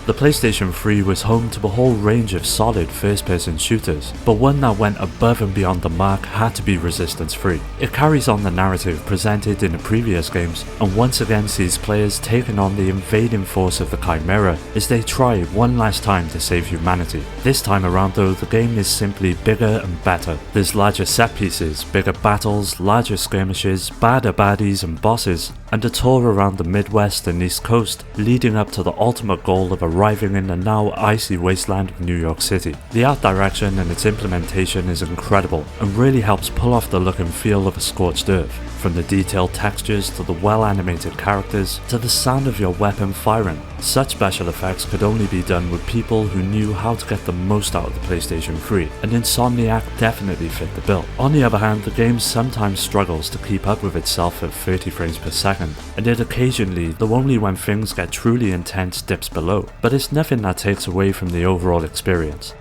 The PlayStation 3 was home to a whole range of solid first-person shooters, but one that went above and beyond the mark had to be resistance-free. It carries on the narrative presented in the previous games, and once again sees players taking on the invading force of the Chimera as they try one last time to save humanity. This time around though, the game is simply bigger and better. There's larger set pieces, bigger battles, larger skirmishes, badder baddies and bosses, and a tour around the Midwest and East Coast, leading up to the ultimate goal of arriving in the now icy wasteland of New York City. The art direction and its implementation is incredible, and really helps pull off the look and feel of a scorched earth. From the detailed textures to the well-animated characters to the sound of your weapon firing, such special effects could only be done with people who knew how to get the most out of the PlayStation 3, and Insomniac definitely fit the bill. On the other hand, the game sometimes struggles to keep up with itself at 30 frames per second, and it occasionally, though only when things get truly intense, dips below, but it's nothing that takes away from the overall experience.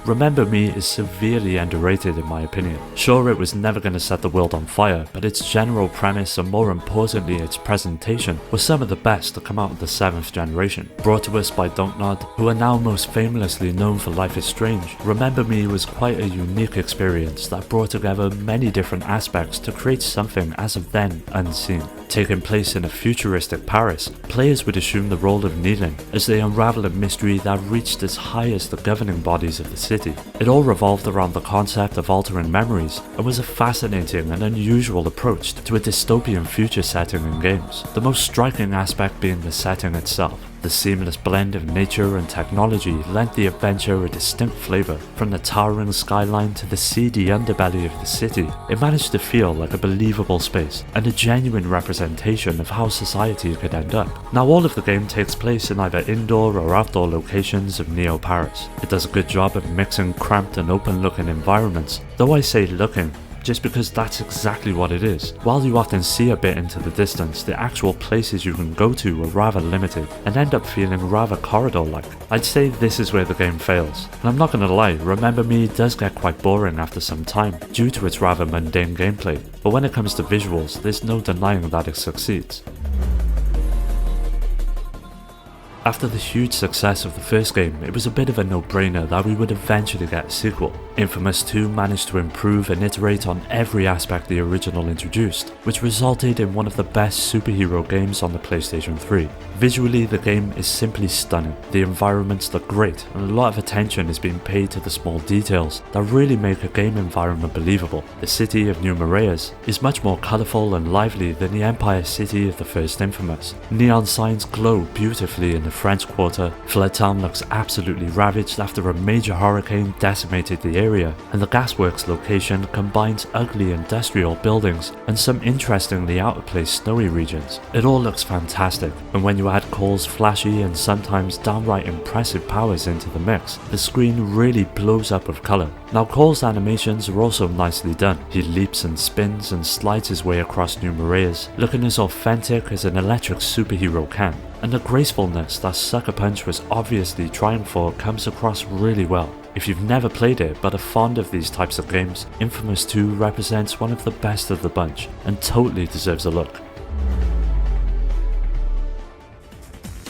Remember Me is severely underrated in my opinion. Sure, it was never going to set the world on fire, but its general premise and more importantly its presentation was some of the best to come out of the 7th generation. Brought to us by Dontnod, who are now most famously known for Life is Strange, Remember Me was quite a unique experience that brought together many different aspects to create something as of then unseen. Taking place in a futuristic Paris, players would assume the role of Nealon as they unravel a mystery that reached as high as the governing bodies of the city. It all revolved around the concept of altering memories and was a fascinating and unusual approach to a dystopian future setting in games, the most striking aspect being the setting itself. The seamless blend of nature and technology lent the adventure a distinct flavour. From the towering skyline to the seedy underbelly of the city, it managed to feel like a believable space and a genuine representation of how society could end up. Now all of the game takes place in either indoor or outdoor locations of Neo Paris. It does a good job of mixing cramped and open looking environments, though I say looking, just because that's exactly what it is. While you often see a bit into the distance, the actual places you can go to are rather limited and end up feeling rather corridor-like. I'd say this is where the game fails. And I'm not gonna lie, Remember Me does get quite boring after some time due to its rather mundane gameplay, but when it comes to visuals, there's no denying that it succeeds. After the huge success of the first game, it was a bit of a no-brainer that we would eventually get a sequel. Infamous 2 managed to improve and iterate on every aspect the original introduced, which resulted in one of the best superhero games on the PlayStation 3. Visually, the game is simply stunning, the environments look great, and a lot of attention is being paid to the small details that really make a game environment believable. The city of New Moraes is much more colourful and lively than the Empire City of the first Infamous. Neon signs glow beautifully in the French Quarter, Flood Town looks absolutely ravaged after a major hurricane decimated the area, and the gasworks location combines ugly industrial buildings and some interestingly out-of-place snowy regions. It all looks fantastic, and when you add Cole's flashy and sometimes downright impressive powers into the mix, the screen really blows up with colour. Now Cole's animations are also nicely done. He leaps and spins and slides his way across New Moraes, looking as authentic as an electric superhero can. And the gracefulness that Sucker Punch was obviously trying for comes across really well. If you've never played it but are fond of these types of games, Infamous 2 represents one of the best of the bunch and totally deserves a look.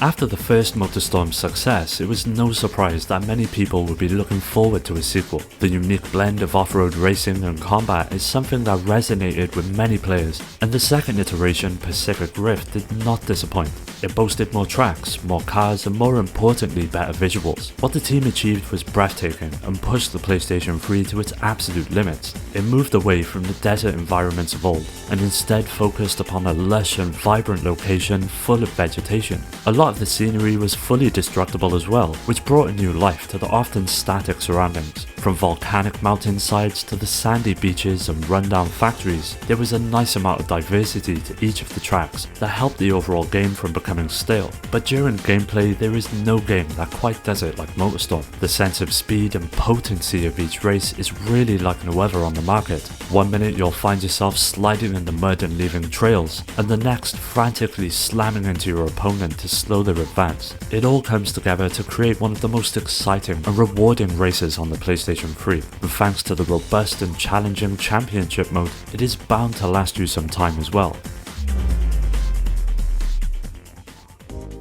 After the first MotorStorm's success, it was no surprise that many people would be looking forward to a sequel. The unique blend of off-road racing and combat is something that resonated with many players, and the second iteration, Pacific Rift, did not disappoint. It boasted more tracks, more cars, and more importantly, better visuals. What the team achieved was breathtaking and pushed the PlayStation 3 to its absolute limits. It moved away from the desert environments of old, and instead focused upon a lush and vibrant location full of vegetation. A lot of the scenery was fully destructible as well, which brought a new life to the often static surroundings. From volcanic mountainsides to the sandy beaches and rundown factories, there was a nice amount of diversity to each of the tracks that helped the overall game from becoming stale. But during gameplay, there is no game that quite does it like MotorStorm. The sense of speed and potency of each race is really like no other on the market. One minute you'll find yourself sliding in the mud and leaving trails, and the next frantically slamming into your opponent to slow their advance. It all comes together to create one of the most exciting and rewarding races on the PlayStation 3, and thanks to the robust and challenging championship mode, it is bound to last you some time as well.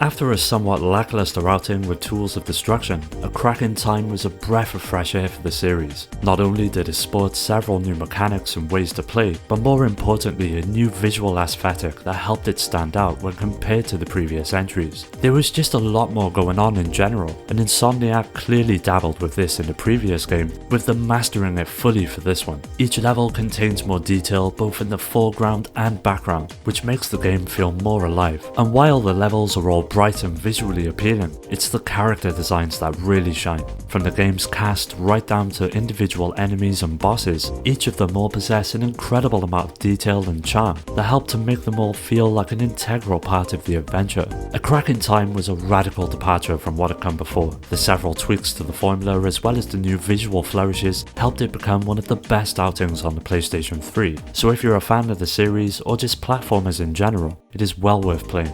After a somewhat lackluster outing with Tools of Destruction, A Crack in Time was a breath of fresh air for the series. Not only did it sport several new mechanics and ways to play, but more importantly a new visual aesthetic that helped it stand out when compared to the previous entries. There was just a lot more going on in general, and Insomniac clearly dabbled with this in the previous game, with them mastering it fully for this one. Each level contains more detail both in the foreground and background, which makes the game feel more alive. And while the levels are all bright and visually appealing, it's the character designs that really shine. From the game's cast right down to individual enemies and bosses, each of them all possess an incredible amount of detail and charm that help to make them all feel like an integral part of the adventure. A Crack in Time was a radical departure from what had come before. The several tweaks to the formula as well as the new visual flourishes helped it become one of the best outings on the PlayStation 3, so if you're a fan of the series or just platformers in general, it is well worth playing.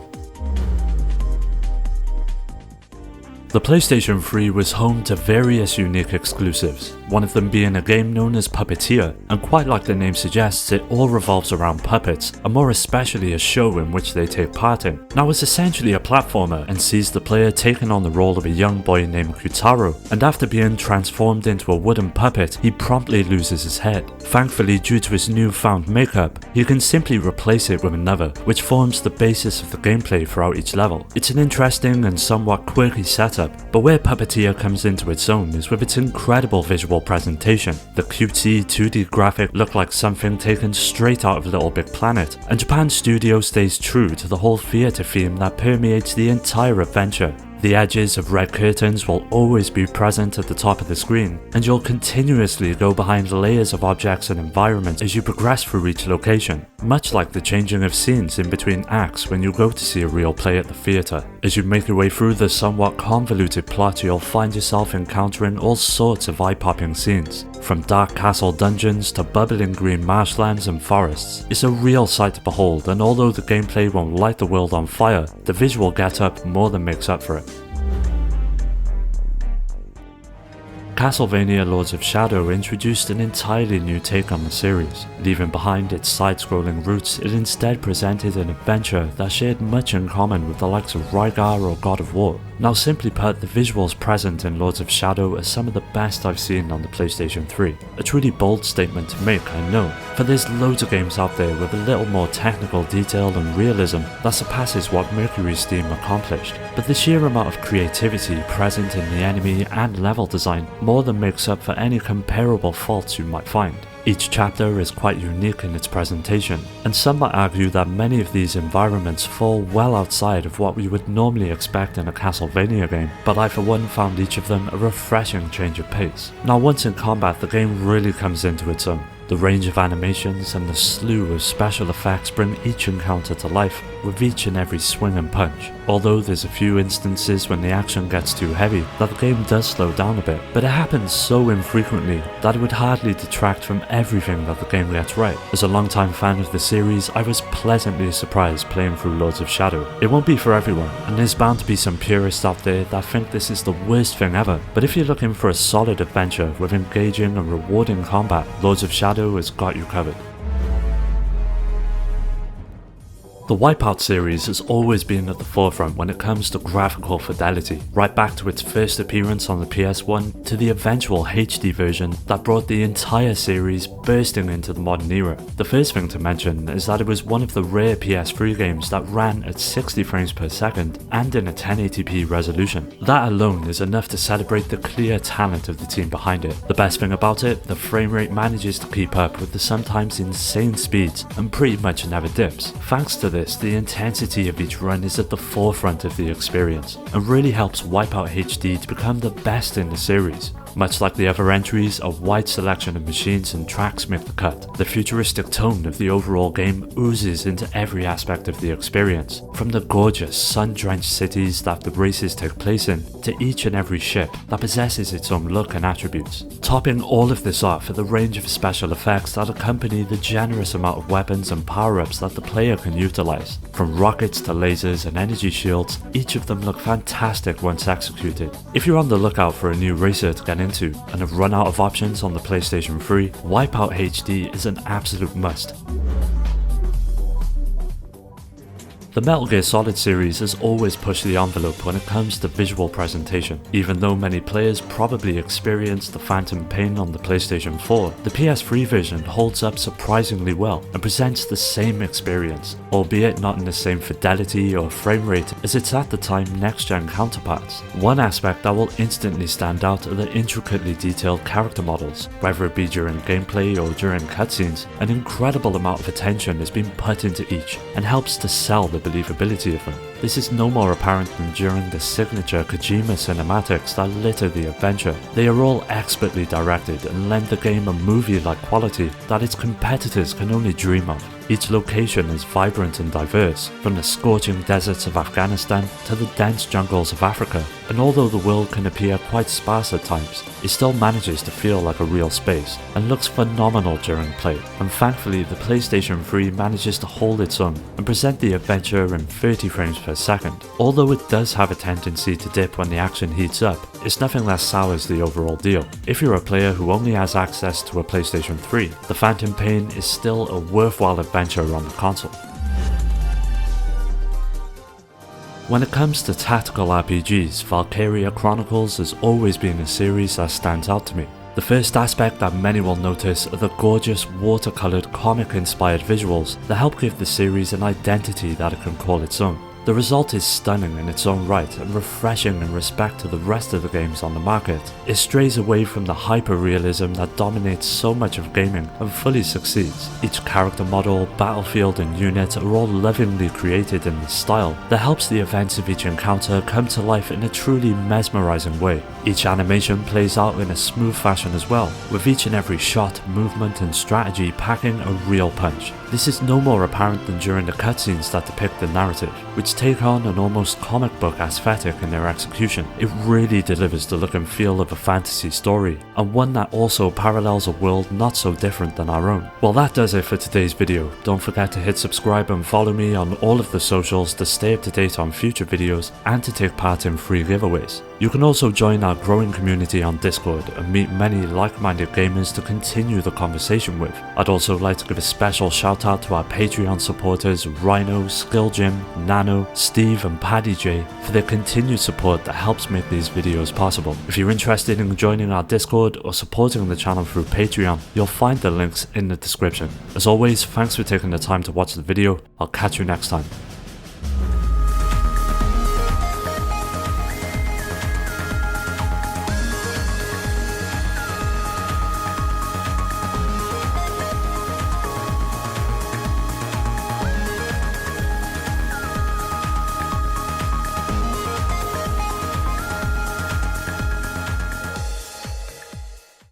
The PlayStation 3 was home to various unique exclusives, one of them being a game known as Puppeteer, and quite like the name suggests, it all revolves around puppets, and more especially a show in which they take part in. Now it's essentially a platformer and sees the player taking on the role of a young boy named Kutaro, and after being transformed into a wooden puppet, he promptly loses his head. Thankfully, due to his newfound makeup, he can simply replace it with another, which forms the basis of the gameplay throughout each level. It's an interesting and somewhat quirky setup, but where Puppeteer comes into its own is with its incredible visual presentation. The cutesy 2D graphic look like something taken straight out of Little Big Planet, and Japan Studio stays true to the whole theatre theme that permeates the entire adventure. The edges of red curtains will always be present at the top of the screen, and you'll continuously go behind layers of objects and environments as you progress through each location, much like the changing of scenes in between acts when you go to see a real play at the theatre. As you make your way through the somewhat convoluted plot, you'll find yourself encountering all sorts of eye-popping scenes, from dark castle dungeons to bubbling green marshlands and forests. It's a real sight to behold, and although the gameplay won't light the world on fire, the visual get-up more than makes up for it. Castlevania Lords of Shadow introduced an entirely new take on the series. Leaving behind its side-scrolling roots, it instead presented an adventure that shared much in common with the likes of Rygar or God of War. Now simply put, the visuals present in Lords of Shadow are some of the best I've seen on the PlayStation 3. A truly bold statement to make, I know, for there's loads of games out there with a little more technical detail and realism that surpasses what Mercury's Steam accomplished, but the sheer amount of creativity present in the enemy and level design more than makes up for any comparable faults you might find. Each chapter is quite unique in its presentation, and some might argue that many of these environments fall well outside of what we would normally expect in a Castlevania game, but I for one found each of them a refreshing change of pace. Now once in combat, the game really comes into its own. The range of animations and the slew of special effects bring each encounter to life with each and every swing and punch, although there's a few instances when the action gets too heavy that the game does slow down a bit, but it happens so infrequently that it would hardly detract from everything that the game gets right. As a longtime fan of the series, I was pleasantly surprised playing through Lords of Shadow. It won't be for everyone, and there's bound to be some purists out there that think this is the worst thing ever, but if you're looking for a solid adventure with engaging and rewarding combat, Lords of Shadow has got you covered. The Wipeout series has always been at the forefront when it comes to graphical fidelity, right back to its first appearance on the PS1 to the eventual HD version that brought the entire series bursting into the modern era. The first thing to mention is that it was one of the rare PS3 games that ran at 60 frames per second and in a 1080p resolution. That alone is enough to celebrate the clear talent of the team behind it. The best thing about it, the frame rate manages to keep up with the sometimes insane speeds and pretty much never dips. Thanks to this, the intensity of each run is at the forefront of the experience and really helps Wipeout HD to become the best in the series. Much like the other entries, a wide selection of machines and tracks make the cut. The futuristic tone of the overall game oozes into every aspect of the experience, from the gorgeous, sun-drenched cities that the races take place in, to each and every ship that possesses its own look and attributes. Topping all of this off are the range of special effects that accompany the generous amount of weapons and power-ups that the player can utilize. From rockets to lasers and energy shields, each of them look fantastic once executed. If you're on the lookout for a new racer to get into and have run out of options on the PlayStation 3, Wipeout HD is an absolute must. The Metal Gear Solid series has always pushed the envelope when it comes to visual presentation. Even though many players probably experienced the phantom pain on the PlayStation 4, the PS3 version holds up surprisingly well and presents the same experience, albeit not in the same fidelity or frame rate as its at the time next-gen counterparts. One aspect that will instantly stand out are the intricately detailed character models. Whether it be during gameplay or during cutscenes, an incredible amount of attention has been put into each and helps to sell the believability of them. This is no more apparent than during the signature Kojima cinematics that litter the adventure. They are all expertly directed and lend the game a movie-like quality that its competitors can only dream of. Each location is vibrant and diverse, from the scorching deserts of Afghanistan to the dense jungles of Africa, and although the world can appear quite sparse at times, it still manages to feel like a real space, and looks phenomenal during play, and thankfully the PlayStation 3 manages to hold its own and present the adventure in 30 frames per second. Although it does have a tendency to dip when the action heats up, it's nothing that sours the overall deal. If you're a player who only has access to a PlayStation 3, the phantom pain is still a worthwhile adventure on the console. When it comes to tactical RPGs, Valkyria Chronicles has always been a series that stands out to me. The first aspect that many will notice are the gorgeous watercoloured comic-inspired visuals that help give the series an identity that it can call its own. The result is stunning in its own right and refreshing in respect to the rest of the games on the market. It strays away from the hyper-realism that dominates so much of gaming and fully succeeds. Each character model, battlefield and unit are all lovingly created in this style that helps the events of each encounter come to life in a truly mesmerizing way. Each animation plays out in a smooth fashion as well, with each and every shot, movement and strategy packing a real punch. This is no more apparent than during the cutscenes that depict the narrative, which take on an almost comic book aesthetic in their execution. It really delivers the look and feel of a fantasy story, and one that also parallels a world not so different than our own. Well, that does it for today's video. Don't forget to hit subscribe and follow me on all of the socials to stay up to date on future videos and to take part in free giveaways. You can also join our growing community on Discord and meet many like-minded gamers to continue the conversation with. I'd also like to give a special shout out to our Patreon supporters Rhino, Skill Jim, Nano, Steve and Paddy J for their continued support that helps make these videos possible. If you're interested in joining our Discord or supporting the channel through Patreon, you'll find the links in the description. As always, thanks for taking the time to watch the video. I'll catch you next time.